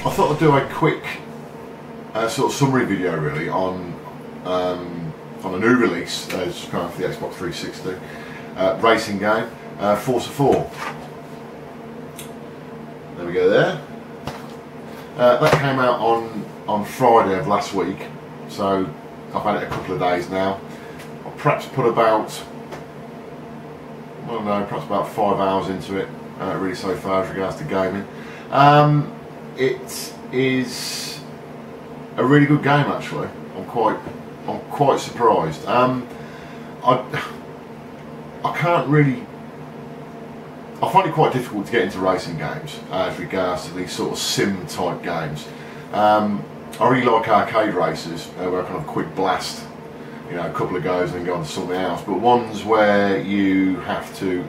I thought I'd do a quick sort of summary video really on a new release, it's coming for the Xbox 360 racing game, Forza 4. There we go there. That came out on Friday of last week, so I've had it a couple of days now. I'll perhaps put about, I don't know, perhaps about 5 hours into it, really so far as regards to gaming. It is a really good game actually. I'm quite surprised. I can't really. I find it quite difficult to get into racing games as regards to these sort of sim type games. I really like arcade races where I kind of quick blast, you know, a couple of goes and then go on to something else. But ones where you have to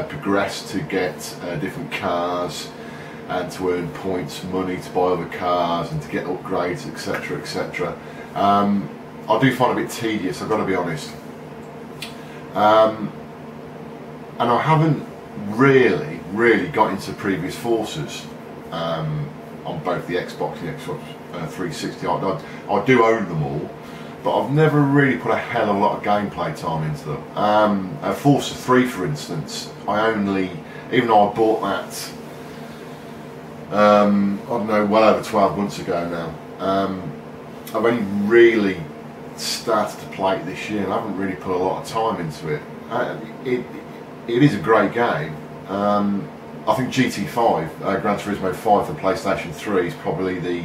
progress to get different cars and to earn points, money to buy other cars and to get upgrades, etc., etc. I do find it a bit tedious, I've got to be honest. And I haven't really got into previous Forzas on both the Xbox and the Xbox 360. I do own them all, but I've never really put a hell of a lot of gameplay time into them. Forza 3 for instance, even though I bought that I don't know, well over 12 months ago now, I've only really started to play it this year and I haven't really put a lot of time into it. It is a great game. I think GT5, Gran Turismo 5 for PlayStation 3 is probably the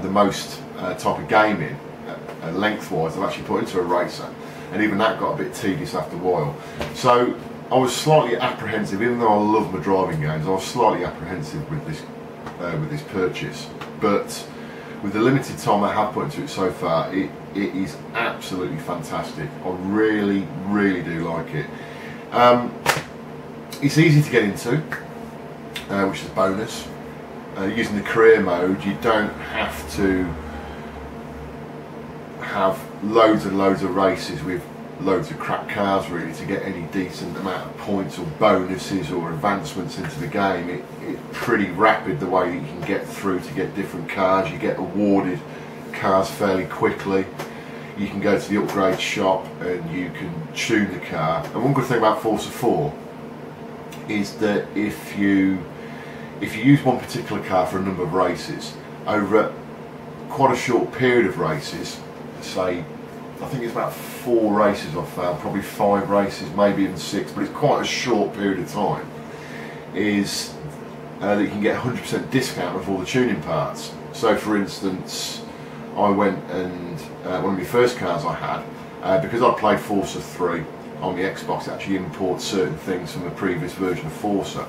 most type of gaming lengthwise I've actually put into a racer, and even that got a bit tedious after a while. So I was slightly apprehensive, even though I love my driving games, I was slightly apprehensive with this purchase. But with the limited time I have put into it so far, it is absolutely fantastic. I really do like it. It's easy to get into, which is a bonus. Using the career mode, you don't have to have loads and loads of races with loads of crap cars really to get any decent amount of points or bonuses or advancements into the game. It's pretty rapid the way that you can get through to get different cars. You get awarded cars fairly quickly. You can go to the upgrade shop and you can tune the car. And one good thing about Forza 4 is that if you use one particular car for a number of races over quite a short period of races, say I think it's about 4 races I've found, probably 5 races, maybe even 6, but it's quite a short period of time, is that you can get 100% discount of all the tuning parts. So for instance, I went and one of my first cars I had, because I played Forza 3 on the Xbox, it actually imports certain things from the previous version of Forza,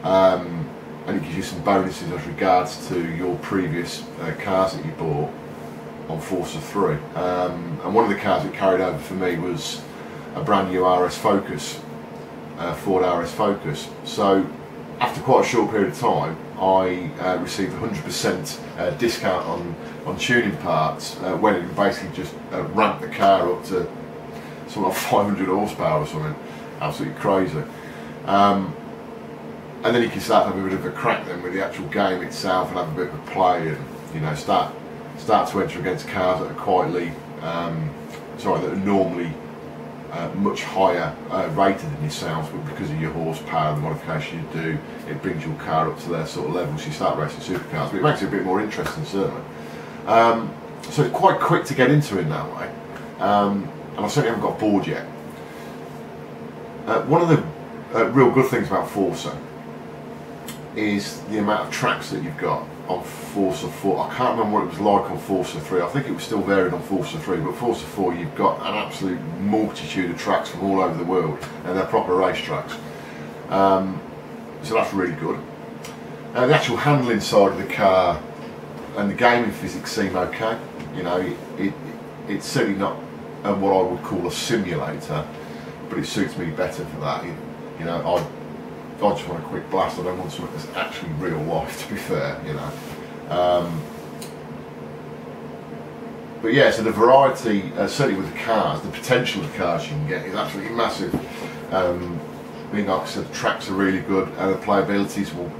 and it gives you some bonuses as regards to your previous cars that you bought on Forza 3, and one of the cars it carried over for me was a brand new RS Focus, Ford RS Focus. So after quite a short period of time I received 100% discount on tuning parts, when it basically just ramped the car up to something like 500 horsepower or something, absolutely crazy. And then you can start having a bit of a crack then with the actual game itself and have a bit of a play and, you know, start to enter against cars that are that are normally much higher rated than yourselves, but because of your horsepower, the modification you do, it brings your car up to their sort of level, so you start racing supercars, but it makes it a bit more interesting certainly. So it's quite quick to get into in that way, and I certainly haven't got bored yet. One of the real good things about Forza is the amount of tracks that you've got on Forza 4. I can't remember what it was like on Forza 3. I think it was still varied on Forza 3, but Forza 4 you've got an absolute multitude of tracks from all over the world, and they're proper racetracks. So that's really good. The actual handling side of the car and the gaming physics seem okay. You know, it's certainly not what I would call a simulator, but it suits me better for that. You know, I just want a quick blast. I don't want something that's actually real life, to be fair, you know. But yeah, so the variety, certainly with the cars, the potential of the cars you can get is absolutely massive. I mean, like I said, the tracks are really good, and the playabilities will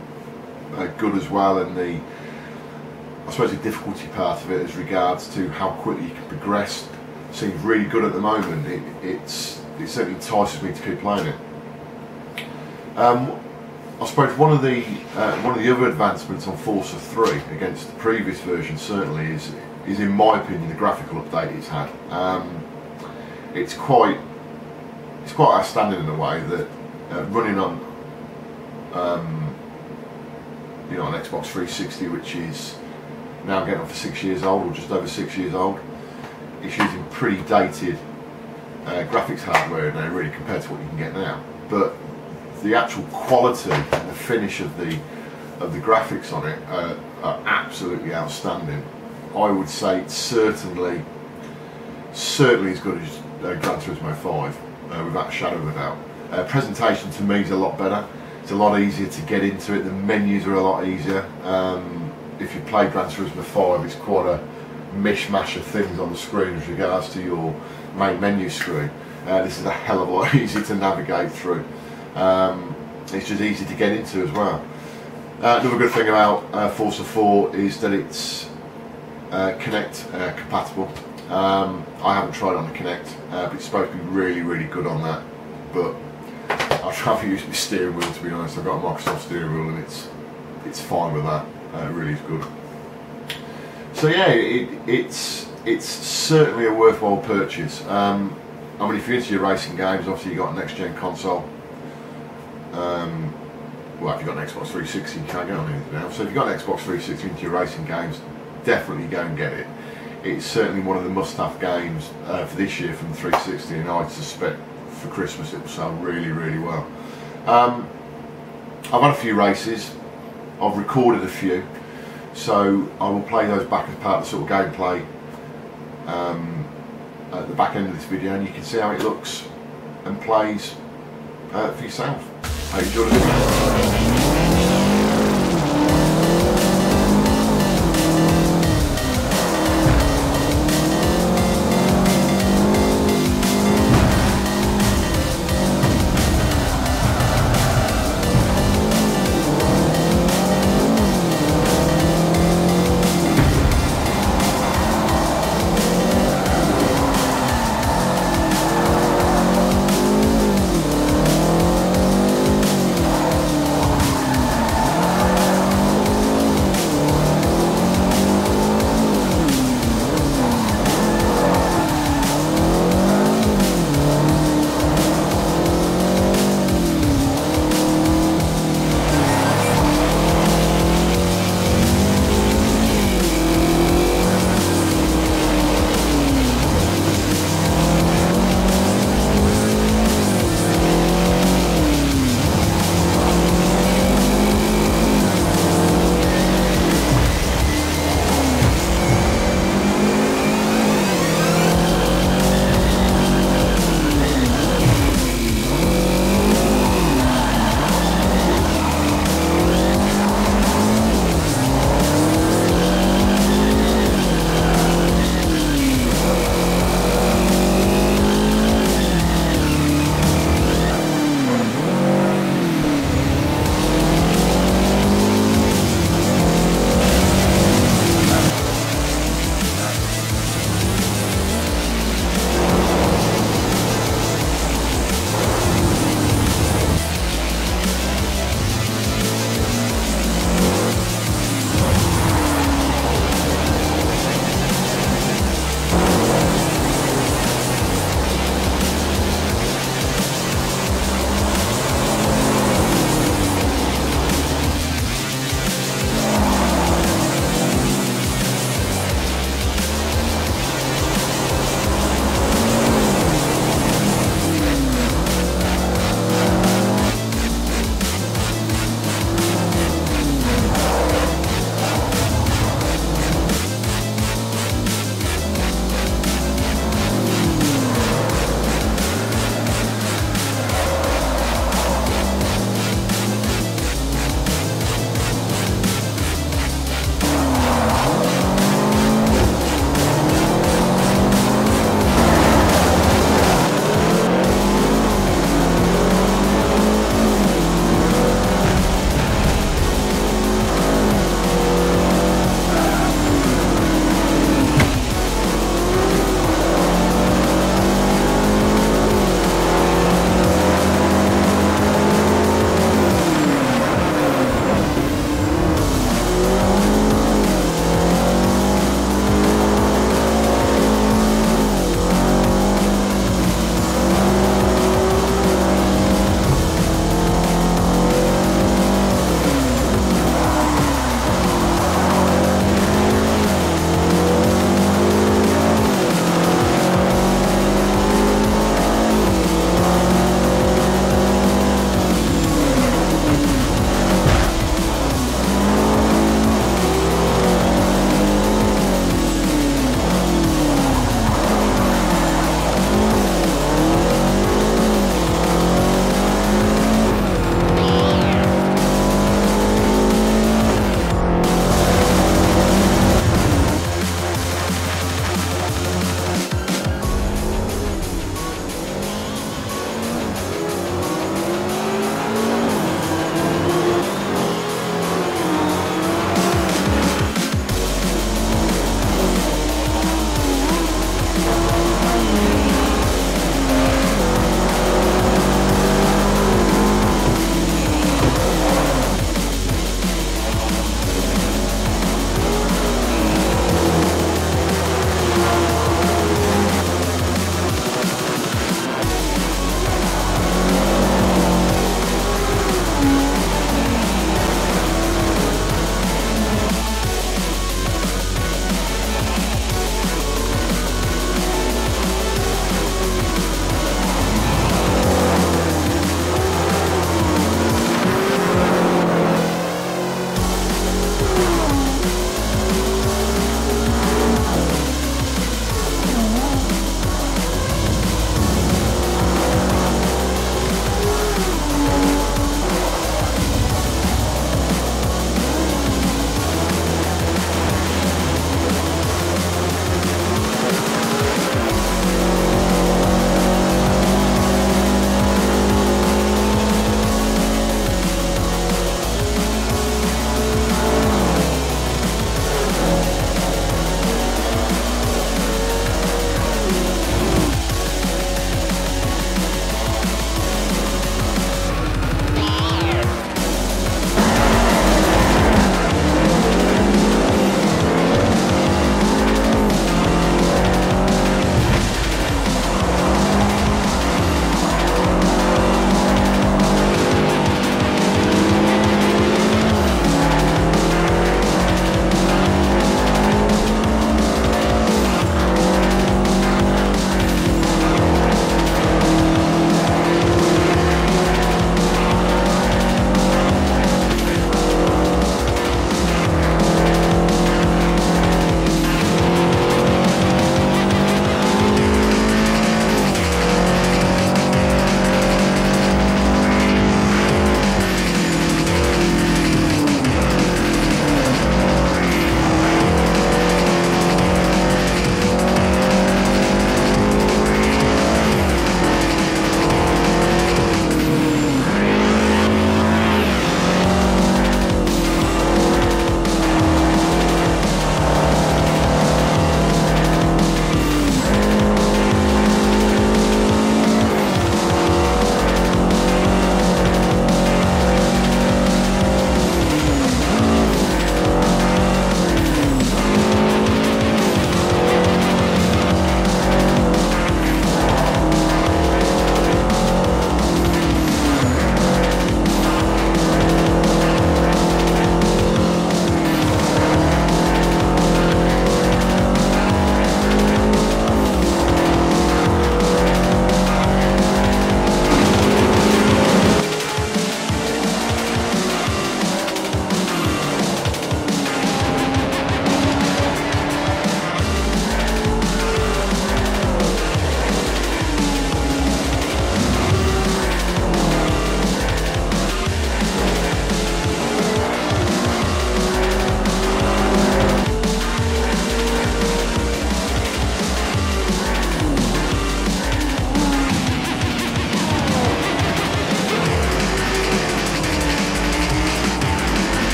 good as well, and I suppose the difficulty part of it as regards to how quickly you can progress seems really good at the moment. It certainly entices me to keep playing it. I suppose one of the other advancements on Forza 3 against the previous version certainly is in my opinion the graphical update it's had. It's quite outstanding in a way that running on on Xbox 360, which is now getting on for 6 years old, or just over 6 years old, it's using pretty dated graphics hardware now, really, compared to what you can get now. But the actual quality and the finish of the graphics on it are absolutely outstanding. I would say it's certainly as good as Gran Turismo 5, without a shadow of a doubt. Presentation to me is a lot better. It's a lot easier to get into it. The menus are a lot easier. If you play Gran Turismo 5, it's quite a mishmash of things on the screen as regards to your main menu screen. This is a hell of a lot easier to navigate through. It's just easy to get into as well. Another good thing about Forza 4 is that it's Kinect compatible. I haven't tried it on the Kinect, but it's supposed to be really good on that. But I've rather used my steering wheel, to be honest. I've got a Microsoft steering wheel and it's fine with that. It really is good. So yeah, it's certainly a worthwhile purchase. I mean, if you're into your racing games, obviously you've got a next-gen console. Well, if you've got an Xbox 360, you can't get on anything else. So if you've got an Xbox 360 into your racing games, definitely go and get it. It's certainly one of the must-have games for this year from the 360, and I'd suspect for Christmas it will sell really well. I've had a few races, I've recorded a few, so I will play those back as part of the sort of gameplay at the back end of this video, and you can see how it looks and plays for yourself. I hope you enjoyed it.